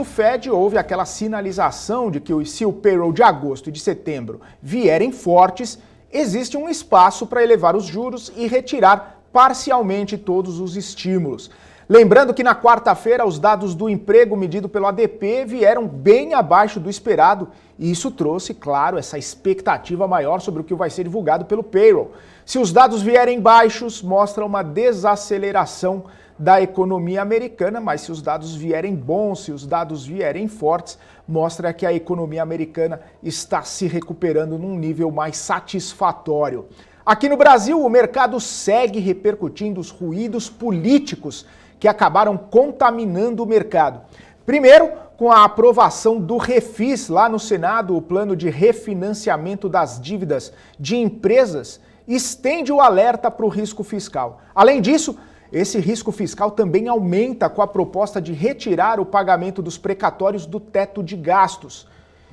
o Fed houve aquela sinalização de que se o payroll de agosto e de setembro vierem fortes, existe um espaço para elevar os juros e retirar parcialmente todos os estímulos. Lembrando que na quarta-feira os dados do emprego medido pelo ADP vieram bem abaixo do esperado e isso trouxe, claro, essa expectativa maior sobre o que vai ser divulgado pelo payroll. Se os dados vierem baixos, mostra uma desaceleração da economia americana, mas se os dados vierem bons, se os dados vierem fortes, mostra que a economia americana está se recuperando num nível mais satisfatório. Aqui no Brasil, o mercado segue repercutindo os ruídos políticos que acabaram contaminando o mercado. Primeiro, com a aprovação do Refis lá no Senado, o plano de refinanciamento das dívidas de empresas estende o alerta para o risco fiscal. Além disso, esse risco fiscal também aumenta com a proposta de retirar o pagamento dos precatórios do teto de gastos.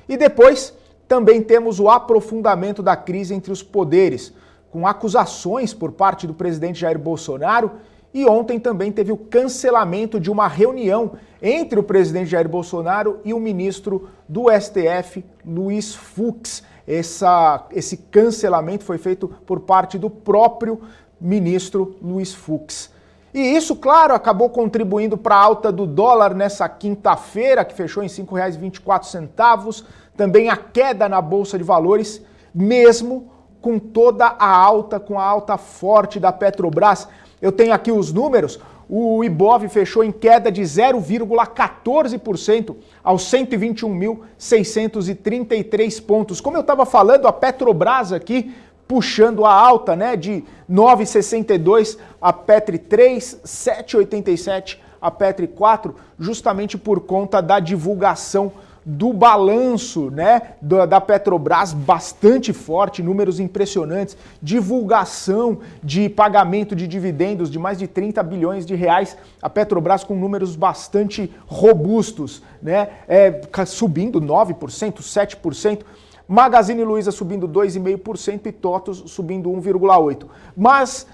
E depois, também temos o aprofundamento da crise entre os poderes, com acusações por parte do presidente Jair Bolsonaro, e ontem também teve o cancelamento de uma reunião entre o presidente Jair Bolsonaro e o ministro do STF, Luiz Fux. Esse cancelamento foi feito por parte do próprio ministro Luiz Fux. E isso, claro, acabou contribuindo para a alta do dólar nessa quinta-feira, que fechou em R$ 5,24, também a queda na Bolsa de Valores, mesmo com toda a alta, com a alta forte da Petrobras. Eu tenho aqui os números, o Ibov fechou em queda de 0,14% aos 121.633 pontos. Como eu estava falando, a Petrobras aqui puxando a alta, né, de 9,62 a Petri 3, 7,87 a Petri 4, justamente por conta da divulgação do balanço, né, da Petrobras bastante forte, números impressionantes, divulgação de pagamento de dividendos de mais de 30 bilhões de reais, a Petrobras com números bastante robustos, né, subindo 9%, 7%, Magazine Luiza subindo 2,5% e TOTVS subindo 1,8%. Mas,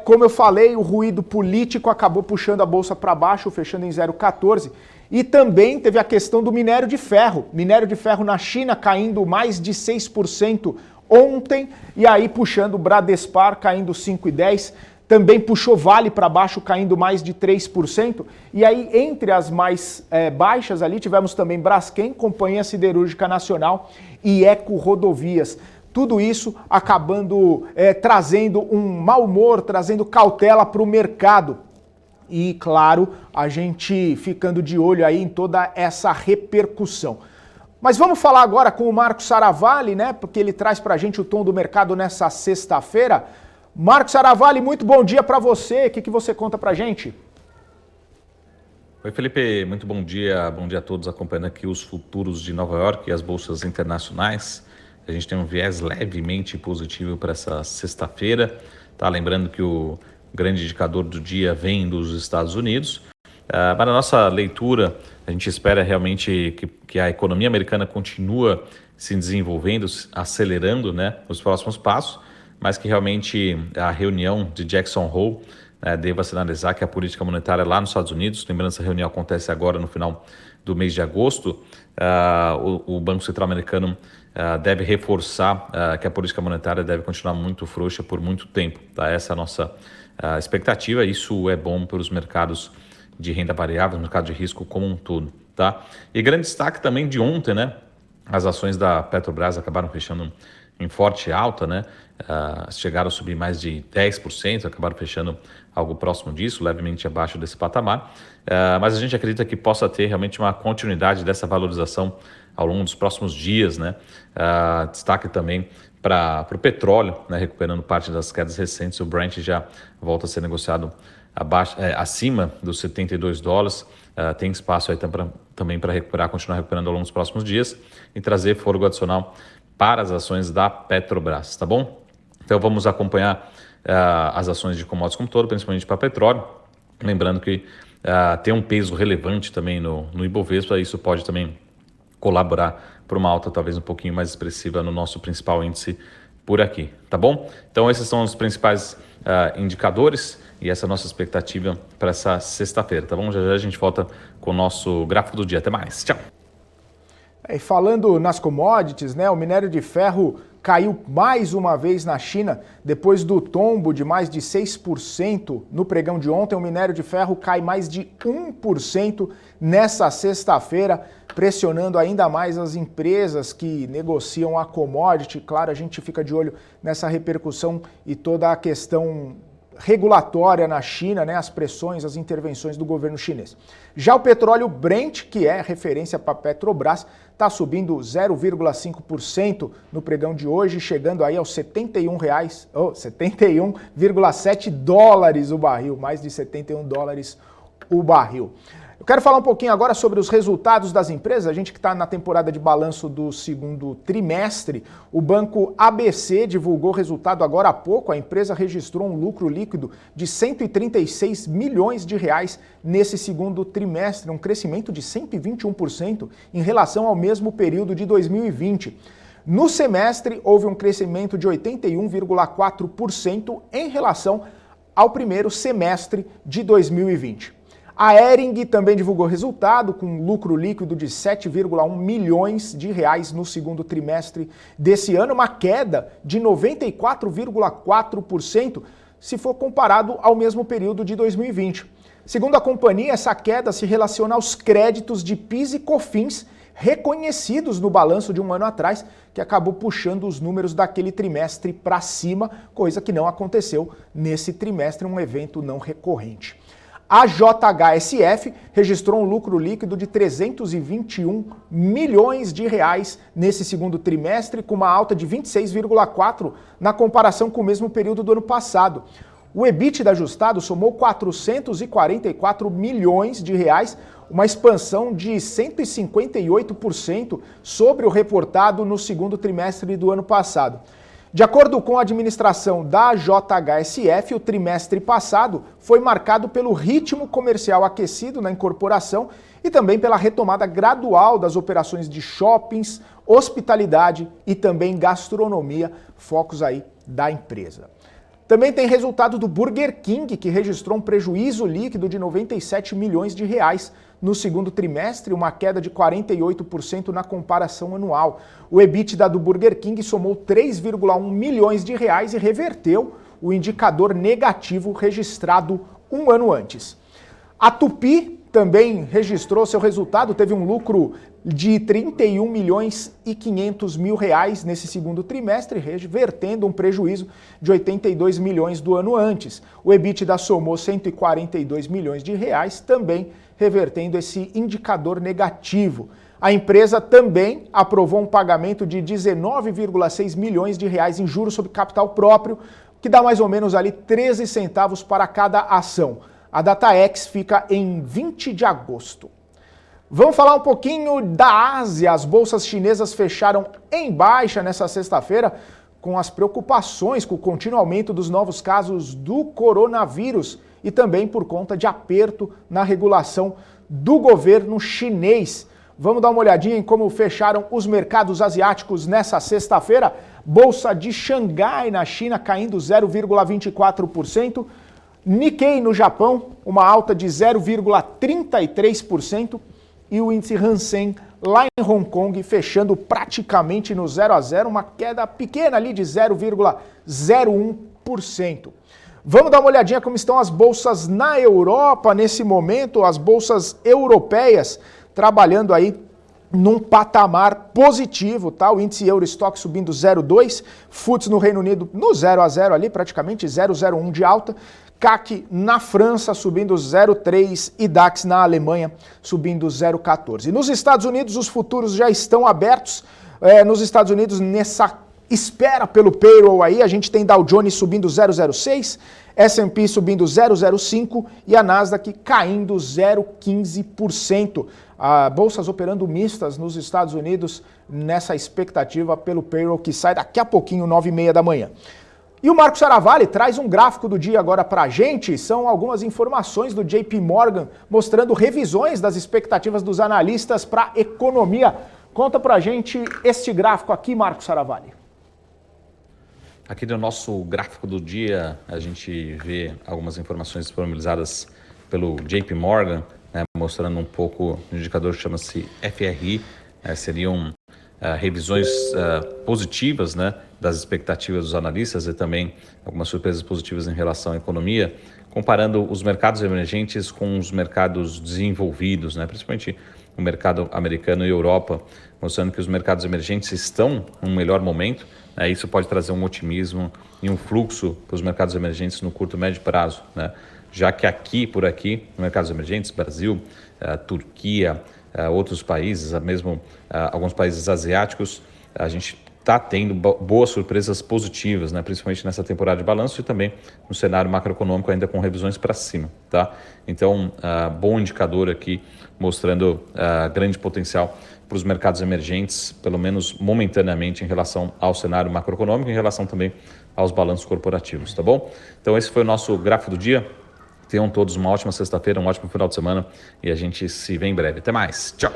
como eu falei, o ruído político acabou puxando a bolsa para baixo, fechando em 0,14%. E também teve a questão do minério de ferro. Minério de ferro na China caindo mais de 6% ontem, e aí puxando o Bradespar caindo 5,10%. Também puxou Vale para baixo, caindo mais de 3%. E aí, entre as mais baixas ali, tivemos também Braskem, Companhia Siderúrgica Nacional e Eco Rodovias. Tudo isso acabando trazendo um mau humor, trazendo cautela para o mercado. E, claro, a gente ficando de olho aí em toda essa repercussão. Mas vamos falar agora com o Marco Saravalli, né? Porque ele traz para a gente o tom do mercado nessa sexta-feira. Marco Saravalli, muito bom dia para você. O que você conta para a gente? Oi, Felipe. Muito bom dia. Bom dia a todos acompanhando aqui os futuros de Nova York e as bolsas internacionais. A gente tem um viés levemente positivo para essa sexta-feira. Tá? Lembrando que o grande indicador do dia vem dos Estados Unidos. Para a nossa leitura, a gente espera realmente que a economia americana continua se desenvolvendo, acelerando, né, os próximos passos, mas que realmente a reunião de Jackson Hole deva sinalizar que a política monetária lá nos Estados Unidos, lembrando que essa reunião acontece agora no final do mês de agosto, o Banco Central americano deve reforçar que a política monetária deve continuar muito frouxa por muito tempo. Tá? Essa é a nossa expectativa. Isso é bom para os mercados de renda variável, no mercado de risco como um todo. Tá? E grande destaque também de ontem, né? As ações da Petrobras acabaram fechando em forte alta, né? Chegaram a subir mais de 10%, acabaram fechando algo próximo disso, levemente abaixo desse patamar. Mas a gente acredita que possa ter realmente uma continuidade dessa valorização ao longo dos próximos dias, né? Destaque também para o petróleo, né? Recuperando parte das quedas recentes. O Brent já volta a ser negociado acima dos $72. Tem espaço aí também para recuperar, continuar recuperando ao longo dos próximos dias e trazer fôlego adicional para as ações da Petrobras, tá bom? Então vamos acompanhar as ações de commodities como todo, principalmente para petróleo. Lembrando que tem um peso relevante também no Ibovespa, isso pode também colaborar para uma alta talvez um pouquinho mais expressiva no nosso principal índice por aqui, tá bom? Então esses são os principais indicadores e essa é a nossa expectativa para essa sexta-feira, tá bom? Já já a gente volta com o nosso gráfico do dia. Até mais, tchau! E falando nas commodities, né, o minério de ferro caiu mais uma vez na China, depois do tombo de mais de 6% no pregão de ontem. O minério de ferro cai mais de 1% nessa sexta-feira, pressionando ainda mais as empresas que negociam a commodity. Claro, a gente fica de olho nessa repercussão e toda a questão regulatória na China, né, as pressões, as intervenções do governo chinês. Já o petróleo Brent, que é referência para a Petrobras, está subindo 0,5% no pregão de hoje, chegando aí aos 71,7 dólares o barril, mais de 71 dólares o barril. Eu quero falar um pouquinho agora sobre os resultados das empresas. A gente que está na temporada de balanço do segundo trimestre, o banco ABC divulgou resultado agora há pouco. A empresa registrou um lucro líquido de 136 milhões de reais nesse segundo trimestre, um crescimento de 121% em relação ao mesmo período de 2020. No semestre, houve um crescimento de 81,4% em relação ao primeiro semestre de 2020. A Hering também divulgou resultado com lucro líquido de 7,1 milhões de reais no segundo trimestre desse ano, uma queda de 94,4% se for comparado ao mesmo período de 2020. Segundo a companhia, essa queda se relaciona aos créditos de PIS e COFINS reconhecidos no balanço de um ano atrás, que acabou puxando os números daquele trimestre para cima, coisa que não aconteceu nesse trimestre, um evento não recorrente. A JHSF registrou um lucro líquido de 321 milhões de reais nesse segundo trimestre, com uma alta de 26,4% na comparação com o mesmo período do ano passado. O EBITDA ajustado somou 444 milhões de reais, uma expansão de 158% sobre o reportado no segundo trimestre do ano passado. De acordo com a administração da JHSF, o trimestre passado foi marcado pelo ritmo comercial aquecido na incorporação e também pela retomada gradual das operações de shoppings, hospitalidade e também gastronomia, focos aí da empresa. Também tem resultado do Burger King, que registrou um prejuízo líquido de 97 milhões de reais no segundo trimestre, uma queda de 48% na comparação anual. O EBITDA do Burger King somou 3,1 milhões de reais e reverteu o indicador negativo registrado um ano antes. A Tupi também registrou seu resultado, teve um lucro de 31 milhões e 500 mil reais nesse segundo trimestre, revertendo um prejuízo de 82 milhões do ano antes. O EBITDA somou 142 milhões de reais, também revertendo esse indicador negativo. A empresa também aprovou um pagamento de 19,6 milhões de reais em juros sobre capital próprio, que dá mais ou menos ali 13 centavos para cada ação. A DataX fica em 20 de agosto. Vamos falar um pouquinho da Ásia. As bolsas chinesas fecharam em baixa nessa sexta-feira, com as preocupações com o contínuo aumento dos novos casos do coronavírus e também por conta de aperto na regulação do governo chinês. Vamos dar uma olhadinha em como fecharam os mercados asiáticos nessa sexta-feira. Bolsa de Xangai, na China, caindo 0,24%. Nikkei, no Japão, uma alta de 0,33%. E o índice Hansen, lá em Hong Kong, fechando praticamente no 0 a 0, uma queda pequena ali de 0,01%. Vamos dar uma olhadinha como estão as bolsas na Europa nesse momento, as bolsas europeias trabalhando aí num patamar positivo, tá? O índice Eurostock subindo 0,2, FTSE no Reino Unido no 0 a 0 ali, praticamente 0,01 de alta, CAC na França subindo 0,3 e DAX na Alemanha subindo 0,14. Nos Estados Unidos os futuros já estão abertos, nos Estados Unidos nessa espera pelo payroll aí, a gente tem Dow Jones subindo 0,06, S&P subindo 0,05 e a Nasdaq caindo 0,15%. Bolsas operando mistas nos Estados Unidos nessa expectativa pelo payroll que sai daqui a pouquinho, 9h30 da manhã. E o Marcos Saravalli traz um gráfico do dia agora para a gente, são algumas informações do JP Morgan mostrando revisões das expectativas dos analistas para a economia. Conta para a gente este gráfico aqui, Marcos Saravalli. Aqui no nosso gráfico do dia, a gente vê algumas informações disponibilizadas pelo JP Morgan, né, mostrando um pouco o indicador que chama-se FRI, seriam revisões positivas, né, das expectativas dos analistas e também algumas surpresas positivas em relação à economia, comparando os mercados emergentes com os mercados desenvolvidos, né, principalmente o mercado americano e Europa, mostrando que os mercados emergentes estão em um melhor momento. Isso pode trazer um otimismo e um fluxo para os mercados emergentes no curto e médio prazo, né? Já que por aqui, mercados emergentes, Brasil, Turquia, outros países, mesmo alguns países asiáticos, a gente está tendo boas surpresas positivas, né? Principalmente nessa temporada de balanço e também no cenário macroeconômico ainda com revisões para cima, tá? Então, bom indicador aqui, mostrando grande potencial para os mercados emergentes, pelo menos momentaneamente, em relação ao cenário macroeconômico, em relação também aos balanços corporativos, tá bom? Então esse foi o nosso gráfico do dia. Tenham todos uma ótima sexta-feira, um ótimo final de semana e a gente se vê em breve. Até mais. Tchau.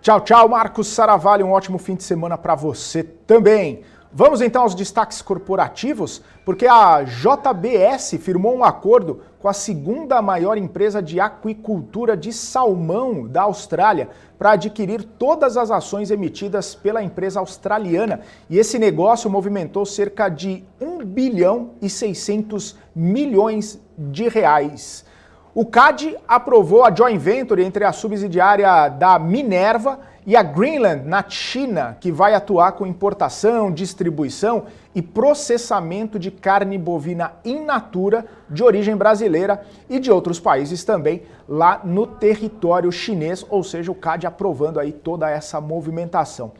Tchau, tchau, Marcos Saravalli. Um ótimo fim de semana para você também. Vamos então aos destaques corporativos, porque a JBS firmou um acordo com a segunda maior empresa de aquicultura de salmão da Austrália para adquirir todas as ações emitidas pela empresa australiana. E esse negócio movimentou cerca de 1 bilhão e 600 milhões de reais. O CAD aprovou a joint venture entre a subsidiária da Minerva e a Greenland, na China, que vai atuar com importação, distribuição e processamento de carne bovina in natura de origem brasileira e de outros países também lá no território chinês, ou seja, o CAD aprovando aí toda essa movimentação.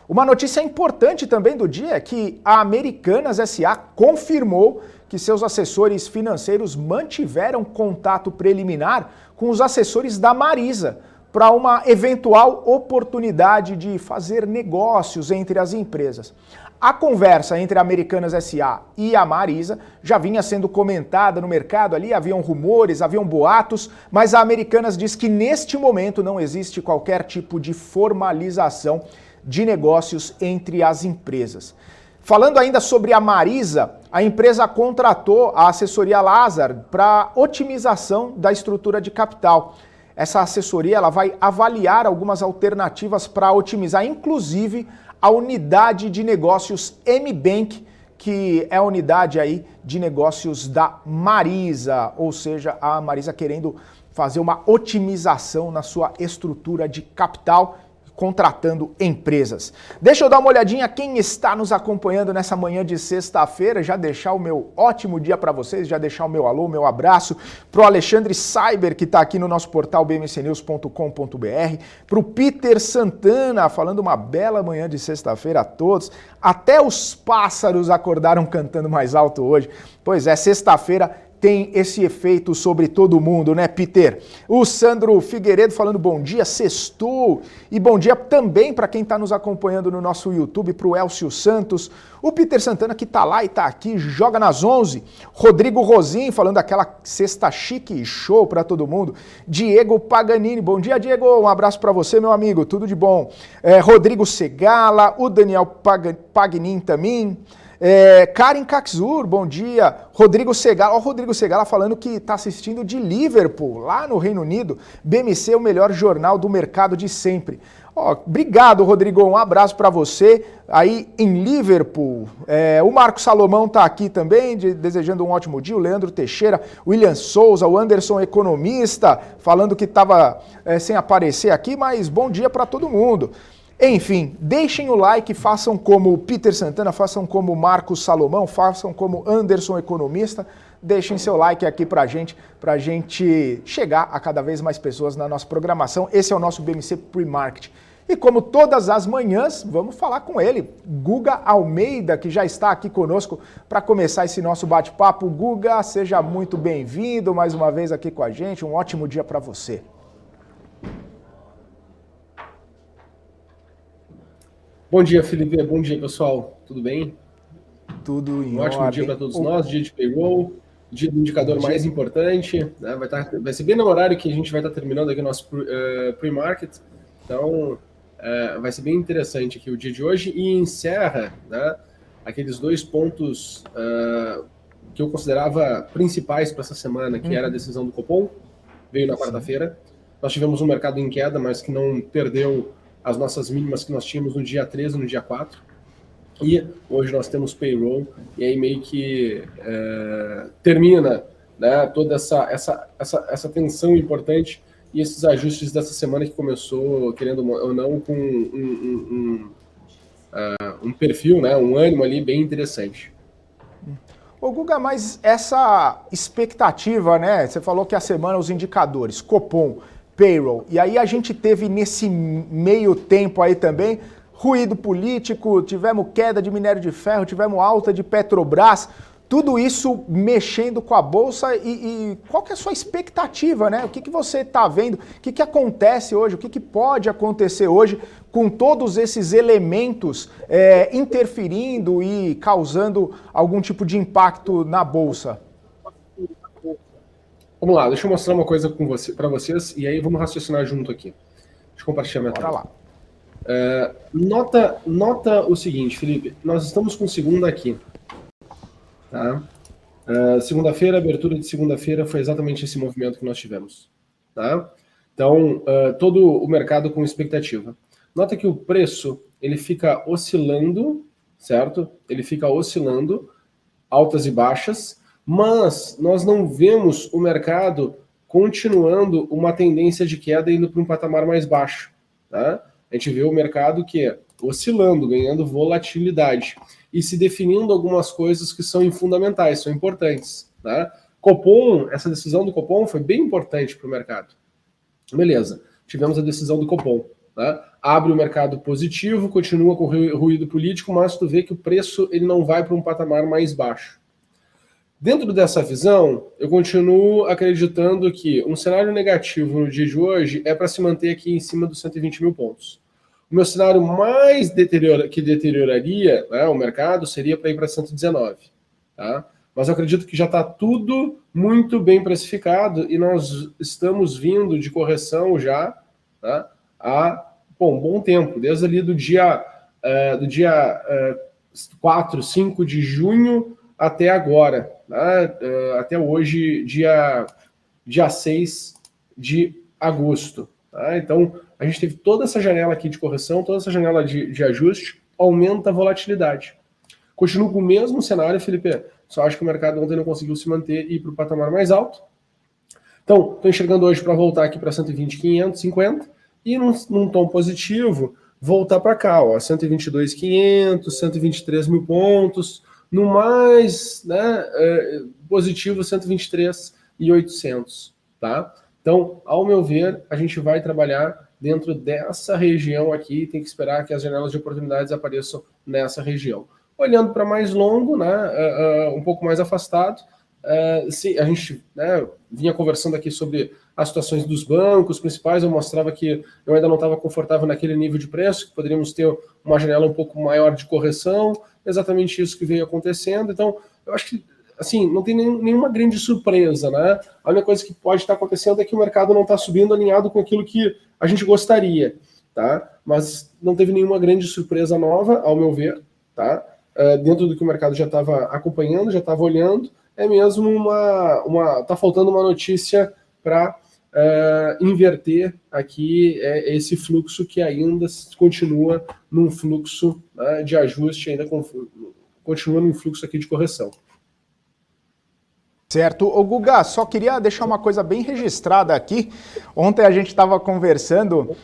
Uma notícia importante também do dia é que a Americanas SA confirmou que seus assessores financeiros mantiveram contato preliminar com os assessores da Marisa para uma eventual oportunidade de fazer negócios entre as empresas. A conversa entre a Americanas SA e a Marisa já vinha sendo comentada no mercado ali, haviam rumores, haviam boatos, mas a Americanas diz que neste momento não existe qualquer tipo de formalização de negócios entre as empresas. Falando ainda sobre a Marisa, a empresa contratou a assessoria Lazard para otimização da estrutura de capital. Essa assessoria ela vai avaliar algumas alternativas para otimizar, inclusive, a unidade de negócios M-Bank, que é a unidade aí de negócios da Marisa, ou seja, a Marisa querendo fazer uma otimização na sua estrutura de capital, contratando empresas. Deixa eu dar uma olhadinha quem está nos acompanhando nessa manhã de sexta-feira, já deixar o meu ótimo dia para vocês, já deixar o meu alô, o meu abraço para o Alexandre Cyber, que está aqui no nosso portal bmcnews.com.br, para o Peter Santana, falando uma bela manhã de sexta-feira a todos. Até os pássaros acordaram cantando mais alto hoje. Pois é, sexta-feira tem esse efeito sobre todo mundo, né, Peter? O Sandro Figueiredo falando bom dia, sextou. E bom dia também para quem está nos acompanhando no nosso YouTube, para o Elcio Santos. O Peter Santana que está lá e está aqui, joga nas 11. Rodrigo Rosim falando aquela sexta chique show para todo mundo. Diego Paganini, bom dia, Diego. Um abraço para você, meu amigo, tudo de bom. Rodrigo Segala, o Daniel Pagnin também. Karen Kaxur, bom dia. Rodrigo Segala, ó, o Rodrigo Segala falando que está assistindo de Liverpool, lá no Reino Unido. BMC, o melhor jornal do mercado de sempre. Ó, obrigado, Rodrigo, um abraço para você aí em Liverpool. O Marco Salomão está aqui também, desejando um ótimo dia. O Leandro Teixeira, o William Souza, o Anderson Economista, falando que estava sem aparecer aqui, mas bom dia para todo mundo. Enfim, deixem o like, façam como o Peter Santana, façam como o Marcos Salomão, façam como Anderson Economista, deixem seu like aqui pra gente chegar a cada vez mais pessoas na nossa programação. Esse é o nosso BMC Pre-Market. E como todas as manhãs, vamos falar com ele, Guga Almeida, que já está aqui conosco para começar esse nosso bate-papo. Guga, seja muito bem-vindo mais uma vez aqui com a gente, um ótimo dia para você. Bom dia, Felipe. Bom dia, pessoal. Tudo bem? Tudo em ordem. Um ótimo dia para todos nós. Dia de payroll, dia do indicador mais importante. Né? Vai ser bem no horário que a gente vai estar terminando aqui o nosso pre-market. Então, vai ser bem interessante aqui o dia de hoje. E encerra, né, aqueles 2 pontos que eu considerava principais para essa semana, que era a decisão do Copom, veio na quarta-feira. Nós tivemos um mercado em queda, mas que não perdeu as nossas mínimas que nós tínhamos no dia 13 e no dia 4. E hoje nós temos payroll, e aí meio que termina, né, toda essa tensão importante e esses ajustes dessa semana que começou, querendo ou não, com um perfil, né, um ânimo ali bem interessante. Ô Guga, mas essa expectativa, né? Você falou que a semana os indicadores, Copom, payroll, e aí a gente teve nesse meio tempo aí também ruído político, tivemos queda de minério de ferro, tivemos alta de Petrobras, tudo isso mexendo com a Bolsa e qual que é a sua expectativa, né? O que você está vendo, o que acontece hoje, o que pode acontecer hoje com todos esses elementos interferindo e causando algum tipo de impacto na Bolsa? Vamos lá, deixa eu mostrar uma coisa para vocês e aí vamos raciocinar junto aqui. Deixa eu compartilhar minha tela. Bora lá. Nota o seguinte, Felipe, nós estamos com segunda aqui. Tá? Segunda-feira, abertura de segunda-feira foi exatamente esse movimento que nós tivemos. Tá? Então, todo o mercado com expectativa. Nota que o preço, ele fica oscilando, certo? Ele fica oscilando, altas e baixas, mas nós não vemos o mercado continuando uma tendência de queda indo para um patamar mais baixo. Tá? A gente vê o mercado oscilando, ganhando volatilidade e se definindo algumas coisas que são fundamentais, são importantes. Tá? Copom, essa decisão do Copom foi bem importante para o mercado. Beleza, tivemos a decisão do Copom. Tá? Abre o mercado positivo, continua com ruído político, mas tu vê que o preço ele não vai para um patamar mais baixo. Dentro dessa visão, eu continuo acreditando que um cenário negativo no dia de hoje é para se manter aqui em cima dos 120 mil pontos. O meu cenário mais que deterioraria, né, o mercado seria para ir para 119. Tá? Mas eu acredito que já está tudo muito bem precificado e nós estamos vindo de correção já, tá, há um bom tempo, desde ali do dia 4, 5 de junho até agora, né? Até hoje, dia 6 de agosto. Tá? Então, a gente teve toda essa janela aqui de correção, toda essa janela de ajuste, aumenta a volatilidade. Continuo com o mesmo cenário, Felipe, só acho que o mercado ontem não conseguiu se manter e ir para o patamar mais alto. Então, estou enxergando hoje para voltar aqui para 120, 550 e num tom positivo, voltar para cá, ó, 122.500, 123 mil pontos, no mais, né, positivo 123.800, tá? Então, ao meu ver, a gente vai trabalhar dentro dessa região aqui, tem que esperar que as janelas de oportunidades apareçam nessa região. Olhando para mais longo, né, um pouco mais afastado, a gente, né, vinha conversando aqui sobre as situações dos bancos principais, eu mostrava que eu ainda não estava confortável naquele nível de preço, que poderíamos ter uma janela um pouco maior de correção, exatamente isso que veio acontecendo. Então, eu acho que, assim, não tem nenhuma grande surpresa, né? A única coisa que pode estar acontecendo é que o mercado não está subindo alinhado com aquilo que a gente gostaria, tá? Mas não teve nenhuma grande surpresa nova, ao meu ver, tá? Dentro do que o mercado já estava acompanhando, já estava olhando, é mesmo tá faltando uma notícia para inverter aqui esse fluxo que ainda continua num fluxo, né, de ajuste, ainda continua num fluxo aqui de correção. Certo. Ô Guga, só queria deixar uma coisa bem registrada aqui. Ontem a gente estava conversando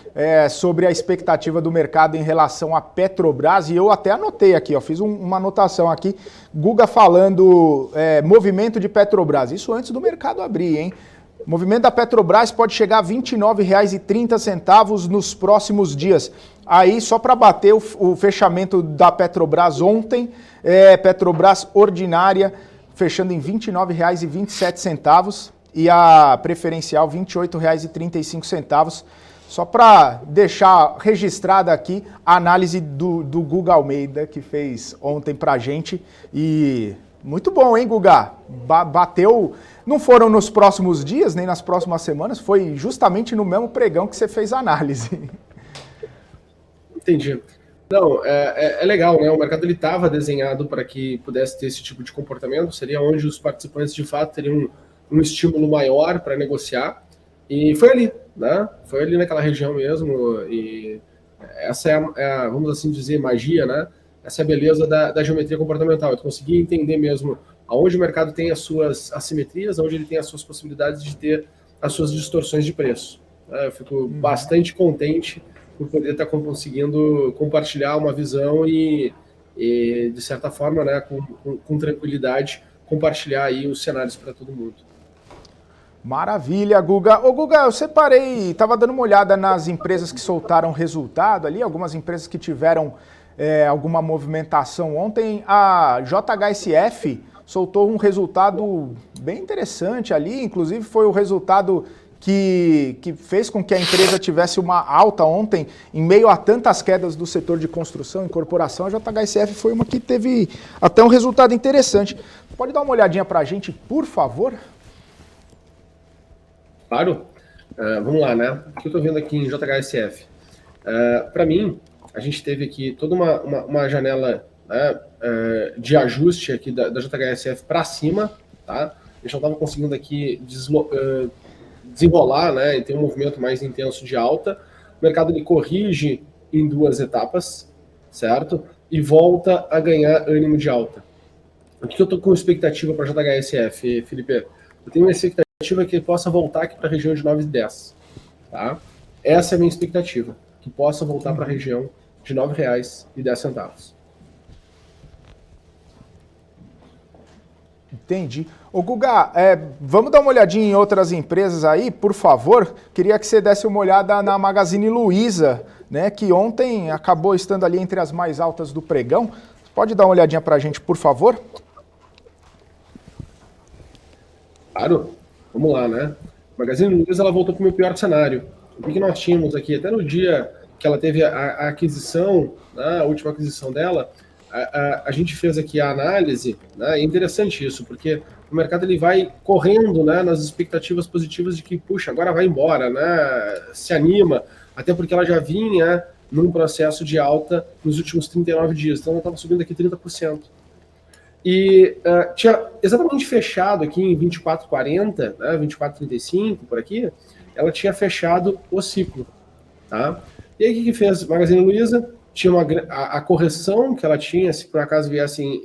sobre a expectativa do mercado em relação à Petrobras e eu até anotei aqui, ó, fiz uma anotação aqui, Guga falando movimento de Petrobras, isso antes do mercado abrir, hein? O movimento da Petrobras pode chegar a R$ 29,30 nos próximos dias. Aí, só para bater o fechamento da Petrobras ontem, Petrobras ordinária fechando em R$ 29,27 e a preferencial R$ 28,35. Só para deixar registrada aqui a análise do Guga Almeida, que fez ontem para a gente. E muito bom, hein, Guga? Bateu, não foram nos próximos dias, nem nas próximas semanas, foi justamente no mesmo pregão que você fez a análise. Entendi. Não, é legal, né? O mercado ele estava desenhado para que pudesse ter esse tipo de comportamento, seria onde os participantes de fato teriam um estímulo maior para negociar, e foi ali, né? Foi ali naquela região mesmo, e essa vamos assim dizer, magia, né? Essa é a beleza da geometria comportamental, eu consegui entender mesmo aonde o mercado tem as suas assimetrias, aonde ele tem as suas possibilidades de ter as suas distorções de preço. Eu fico bastante contente por poder estar conseguindo compartilhar uma visão e de certa forma, né, com tranquilidade, compartilhar aí os cenários para todo mundo. Maravilha, Guga. Ô, Guga, eu separei, estava dando uma olhada nas empresas que soltaram resultado ali, algumas empresas que tiveram alguma movimentação ontem. A JHSF soltou um resultado bem interessante ali, inclusive foi o resultado que fez com que a empresa tivesse uma alta ontem, em meio a tantas quedas do setor de construção e incorporação. A JHSF foi uma que teve até um resultado interessante. Pode dar uma olhadinha para a gente, por favor? Claro. Vamos lá, né? O que eu estou vendo aqui em JHSF? Para mim, a gente teve aqui toda uma janela, né, de ajuste aqui da JHSF para cima, tá? A gente não estava conseguindo aqui desenrolar, né, e ter um movimento mais intenso de alta. O mercado ele corrige em 2 etapas, certo? E volta a ganhar ânimo de alta. O que eu estou com expectativa para JHSF, Felipe? Eu tenho uma expectativa que ele possa voltar aqui para a região de 9,10, tá? Essa é a minha expectativa, que possa voltar para a região de R$ 9,10. Entendi. Ô, Guga, vamos dar uma olhadinha em outras empresas aí, por favor? Queria que você desse uma olhada na Magazine Luiza, né, que ontem acabou estando ali entre as mais altas do pregão. Pode dar uma olhadinha para a gente, por favor? Claro. Vamos lá, né? A Magazine Luiza ela voltou para o meu pior cenário. O que nós tínhamos aqui, até no dia que ela teve a aquisição, né, a última aquisição dela, a gente fez aqui a análise, né? É interessante isso, porque o mercado ele vai correndo, né, nas expectativas positivas de que, puxa, agora vai embora, né? Se anima, até porque ela já vinha num processo de alta nos últimos 39 dias, então ela estava subindo aqui 30%. E tinha exatamente fechado aqui em 24,40, né, 24,35 por aqui, ela tinha fechado o ciclo, tá? E aí o que fez Magazine Luiza? Tinha a correção que ela tinha, se por acaso viesse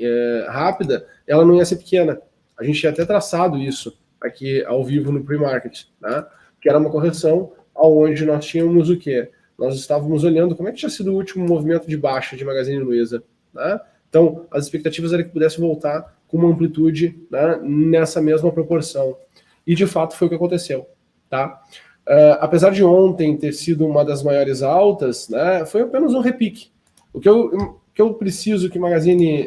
rápida, ela não ia ser pequena. A gente tinha até traçado isso aqui ao vivo no pre-market, né? Que era uma correção onde nós tínhamos o quê? Nós estávamos olhando como é que tinha sido o último movimento de baixa de Magazine Luiza, né? Então, as expectativas eram que pudesse voltar com uma amplitude, né, nessa mesma proporção. E, de fato, foi o que aconteceu, tá? Apesar de ontem ter sido uma das maiores altas, né, foi apenas um repique. O que eu preciso que Magazine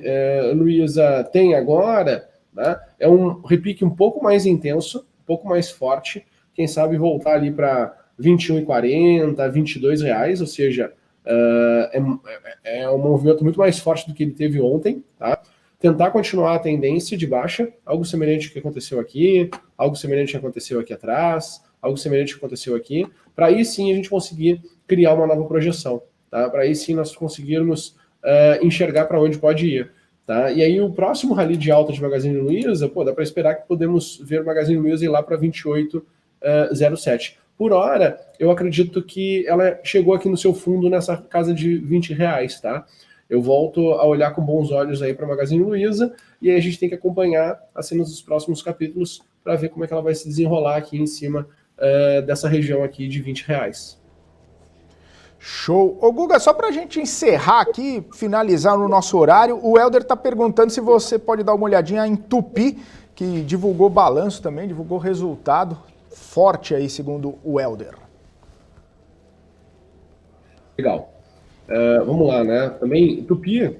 Luiza tenha agora, né, é um repique um pouco mais intenso, um pouco mais forte, quem sabe voltar ali para R$ 21,40, R$ 22, ou seja, é um movimento muito mais forte do que ele teve ontem, tá? Tentar continuar a tendência de baixa, algo semelhante ao que aconteceu aqui, algo semelhante ao que aconteceu aqui atrás, algo semelhante ao que aconteceu aqui, para aí sim a gente conseguir criar uma nova projeção, tá? Para aí sim nós conseguirmos enxergar para onde pode ir, tá? E aí o próximo rally de alta de Magazine Luiza, dá para esperar que podemos ver o Magazine Luiza ir lá para 28,07. Por hora, eu acredito que ela chegou aqui no seu fundo nessa casa de R$20, tá? Eu volto a olhar com bons olhos aí para a Magazine Luiza e aí a gente tem que acompanhar as cenas dos próximos capítulos para ver como é que ela vai se desenrolar aqui em cima dessa região aqui de R$20. Show. Ô, Guga, só para a gente encerrar aqui, finalizar no nosso horário, o Helder está perguntando se você pode dar uma olhadinha em Tupi, que divulgou balanço também, divulgou resultado forte aí, segundo o Helder. Legal. Vamos lá, né? Também, Tupi,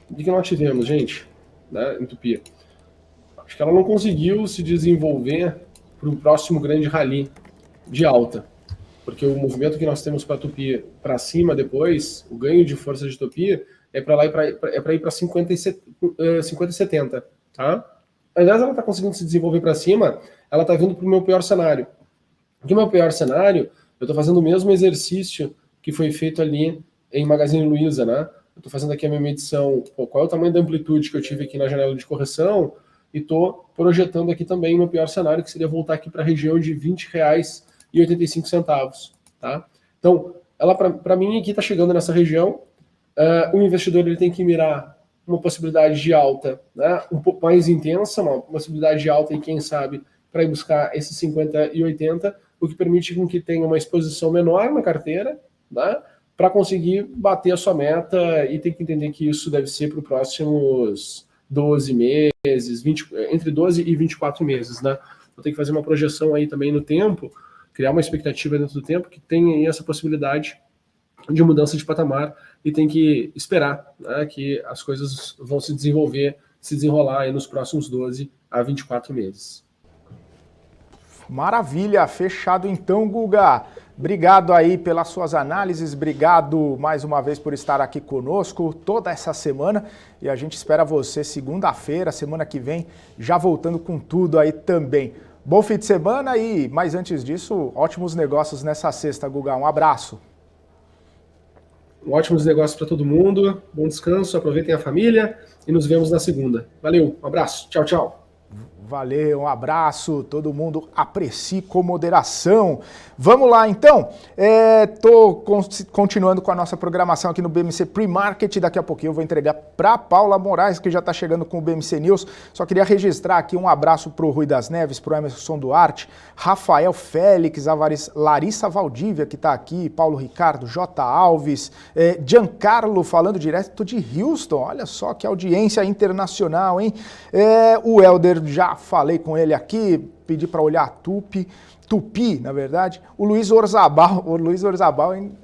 o que nós tivemos, gente, né, em Tupi? Acho que ela não conseguiu se desenvolver para o próximo grande rally de alta, porque o movimento que nós temos para Tupi para cima depois, o ganho de força de Tupi, é para ir para 50 e 70, tá? Ao invés dela tá conseguindo se desenvolver para cima, ela está vindo para o meu pior cenário. Porque o meu pior cenário, eu estou fazendo o mesmo exercício que foi feito ali em Magazine Luiza, né? eu estou fazendo aqui a minha medição, qual é o tamanho da amplitude que eu tive aqui na janela de correção, e estou projetando aqui também o meu pior cenário, que seria voltar aqui para a região de R$ 20,85, tá? Então, ela para mim aqui está chegando nessa região. O investidor ele tem que mirar uma possibilidade de alta, né, um pouco mais intensa, uma possibilidade de alta e quem sabe para ir buscar esses 50 e 80, o que permite com que tenha uma exposição menor na carteira, né, para conseguir bater a sua meta, e tem que entender que isso deve ser para os próximos 12 meses, entre 12 e 24 meses, né? Então tem que fazer uma projeção aí também no tempo, criar uma expectativa dentro do tempo que tenha aí essa possibilidade de mudança de patamar, e tem que esperar, né, que as coisas vão se desenrolar aí nos próximos 12 a 24 meses. Maravilha, fechado então, Guga. Obrigado aí pelas suas análises, obrigado mais uma vez por estar aqui conosco toda essa semana, e a gente espera você segunda-feira, semana que vem, já voltando com tudo aí também. Bom fim de semana e, mais antes disso, ótimos negócios nessa sexta, Guga. Um abraço. Ótimos negócios para todo mundo, bom descanso, aproveitem a família e nos vemos na segunda. Valeu, um abraço, tchau, tchau. Valeu, um abraço, todo mundo aprecie com moderação. Vamos lá então, tô continuando com a nossa programação aqui no BMC Pre-Market, daqui a pouquinho eu vou entregar para Paula Moraes, que já está chegando com o BMC News. Só queria registrar aqui um abraço para o Rui das Neves, para o Emerson Duarte, Rafael Félix, a Larissa Valdívia que está aqui, Paulo Ricardo, J. Alves, Giancarlo falando direto de Houston, olha só que audiência internacional, hein? O Helder, já falei com ele aqui, pedi para olhar Tupi, na verdade. O Luiz Orzabal,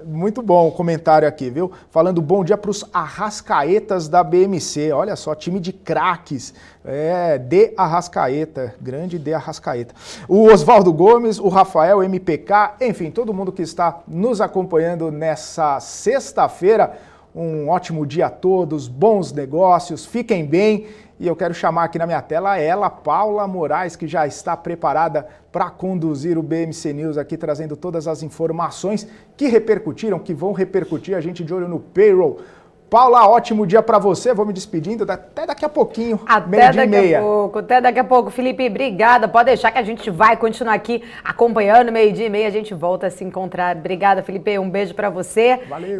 muito bom o comentário aqui, viu? Falando bom dia para os Arrascaetas da BMC, olha só, time de craques, de Arrascaeta, grande de Arrascaeta. O Oswaldo Gomes, o Rafael MPK, enfim, todo mundo que está nos acompanhando nessa sexta-feira, um ótimo dia a todos, bons negócios, fiquem bem. E eu quero chamar aqui na minha tela ela, Paula Moraes, que já está preparada para conduzir o BMC News aqui, trazendo todas as informações que repercutiram, que vão repercutir, a gente de olho no payroll. Paula, ótimo dia para você, vou me despedindo, até daqui a pouquinho, meio-dia e meia. Até daqui a pouco, Felipe, obrigada, pode deixar que a gente vai continuar aqui acompanhando, meio-dia e meia, a gente volta a se encontrar. Obrigada, Felipe, um beijo para você. Valeu.